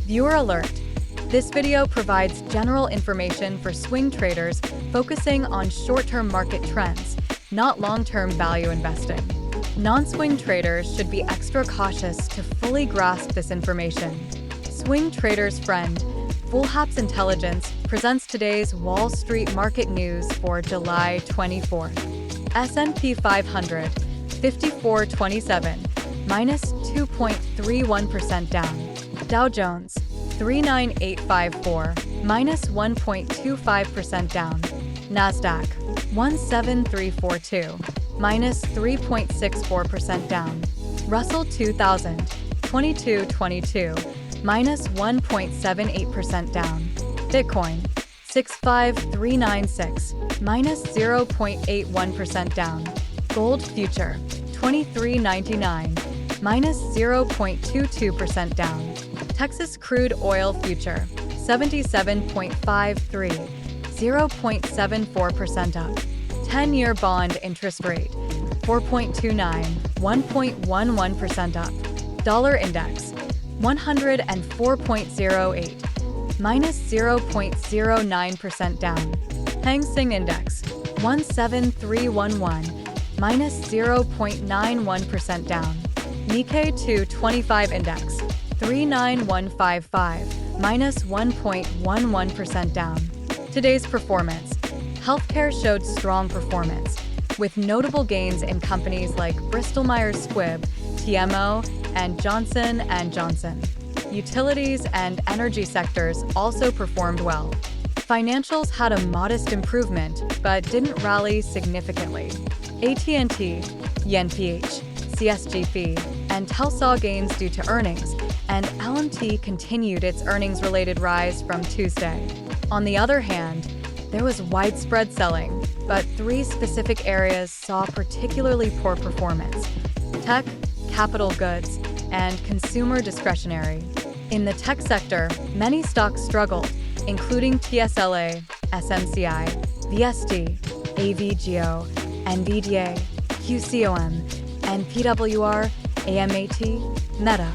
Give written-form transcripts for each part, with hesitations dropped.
Viewer alert! This video provides general information for swing traders focusing on short-term market trends, not long-term value investing. Non-swing traders should be extra cautious to fully grasp this information. Swing Trader's Friend, Fullhapce Intelligence, presents today's Wall Street market news for July 24th. S&P 500, 5427, minus 2.31% down. Dow Jones, 39854, minus 1.25% down. Nasdaq, 17342, minus 3.64% down. Russell 2000, 2222, minus 1.78% down. Bitcoin, 65396, minus 0.81% down. Gold future, 2399, minus 0.22% down. Texas crude oil future, 77.53, 0.74% up. 10-year bond interest rate, 4.29, 1.11% up. Dollar index, 104.08, minus 0.09% down. Hang Seng index, 17311, minus 0.91% down. Nikkei 225 index, 39155, minus 1.11% down. Today's performance. Healthcare showed strong performance, with notable gains in companies like Bristol-Myers Squibb, TMO, and Johnson & Johnson. Utilities and energy sectors also performed well. Financials had a modest improvement, but didn't rally significantly. AT&T, YNPH, CSGP, and Tel saw gains due to earnings, and LMT continued its earnings-related rise from Tuesday. On the other hand, there was widespread selling, but three specific areas saw particularly poor performance: tech, capital goods, and consumer discretionary. In the tech sector, many stocks struggled, including TSLA, SMCI, VSD, AVGO, NVDA, QCOM, and PWR, AMAT, Meta,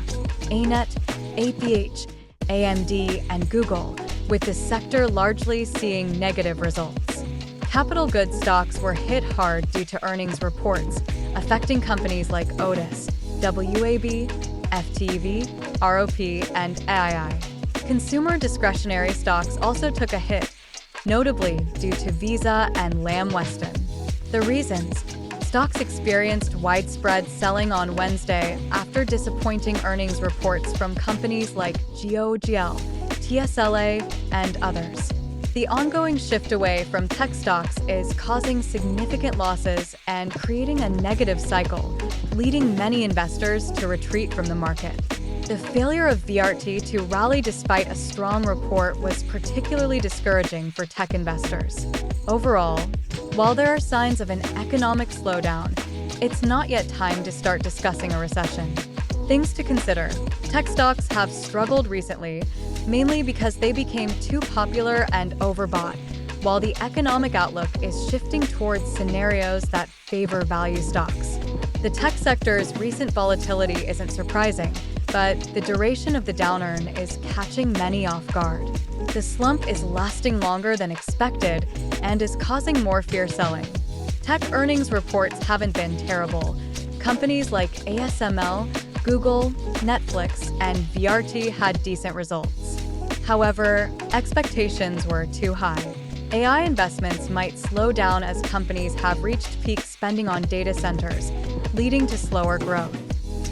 ANET, APH, AMD, and Google, with the sector largely seeing negative results. Capital goods stocks were hit hard due to earnings reports, affecting companies like Otis, WAB, FTV, ROP, and AII. Consumer discretionary stocks also took a hit, notably due to Visa and Lamb Weston. The reasons: stocks experienced widespread selling on Wednesday after disappointing earnings reports from companies like GOGL, TSLA, and others. The ongoing shift away from tech stocks is causing significant losses and creating a negative cycle, leading many investors to retreat from the market. The failure of VRT to rally despite a strong report was particularly discouraging for tech investors. Overall, while there are signs of an economic slowdown, it's not yet time to start discussing a recession. Things to consider: tech stocks have struggled recently, mainly because they became too popular and overbought, while the economic outlook is shifting towards scenarios that favor value stocks. The tech sector's recent volatility isn't surprising, but the duration of the downturn is catching many off guard. The slump is lasting longer than expected and is causing more fear selling. Tech earnings reports haven't been terrible. Companies like ASML, Google, Netflix, and VRT had decent results. However, expectations were too high. AI investments might slow down as companies have reached peak spending on data centers, leading to slower growth.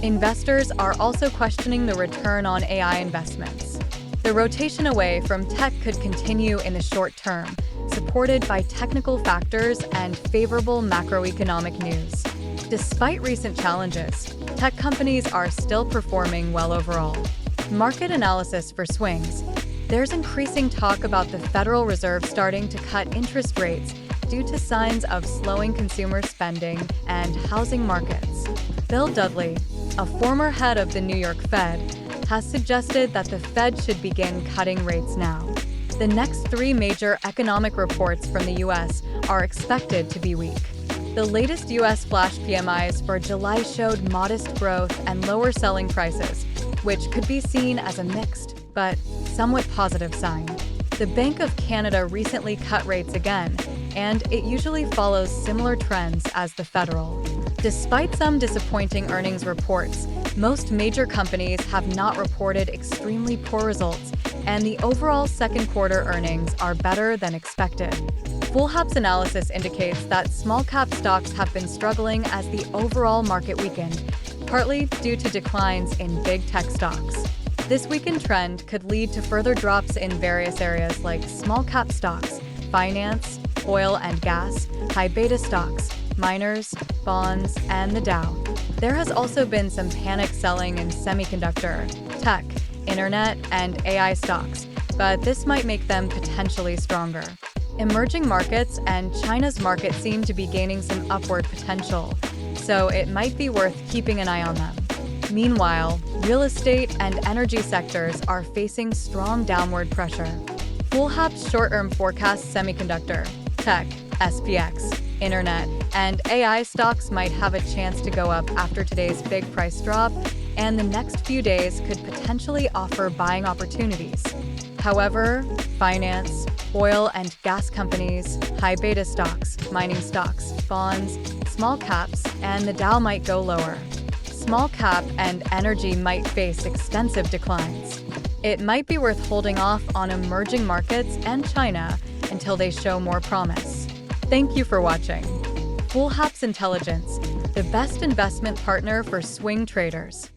Investors are also questioning the return on AI investments. The rotation away from tech could continue in the short term, supported by technical factors and favorable macroeconomic news. Despite recent challenges, tech companies are still performing well overall. Market analysis for swings. There's increasing talk about the Federal Reserve starting to cut interest rates due to signs of slowing consumer spending and housing markets. Bill Dudley, a former head of the New York Fed, has suggested that the Fed should begin cutting rates now. The next three major economic reports from the U.S. are expected to be weak. The latest U.S. flash PMIs for July showed modest growth and lower selling prices, which could be seen as a mixed but somewhat positive sign. The Bank of Canada recently cut rates again, and it usually follows similar trends as the federal. Despite some disappointing earnings reports, most major companies have not reported extremely poor results, and the overall second quarter earnings are better than expected. Fullhapce analysis indicates that small-cap stocks have been struggling as the overall market weakened, partly due to declines in big tech stocks. This weakened trend could lead to further drops in various areas like small-cap stocks, finance, oil and gas, high-beta stocks, miners, bonds, and the Dow. There has also been some panic selling in semiconductor, tech, internet, and AI stocks, but this might make them potentially stronger. Emerging markets and China's market seem to be gaining some upward potential, so it might be worth keeping an eye on them. Meanwhile, real estate and energy sectors are facing strong downward pressure. Fullhapce short-term forecasts semiconductor, tech, SPX, internet, and AI stocks might have a chance to go up after today's big price drop, and the next few days could potentially offer buying opportunities. However, finance, oil and gas companies, high-beta stocks, mining stocks, bonds, small caps, and the Dow might go lower. Small cap and energy might face extensive declines. It might be worth holding off on emerging markets and China until they show more promise. Thank you for watching. Fullhapce Intelligence, the best investment partner for swing traders.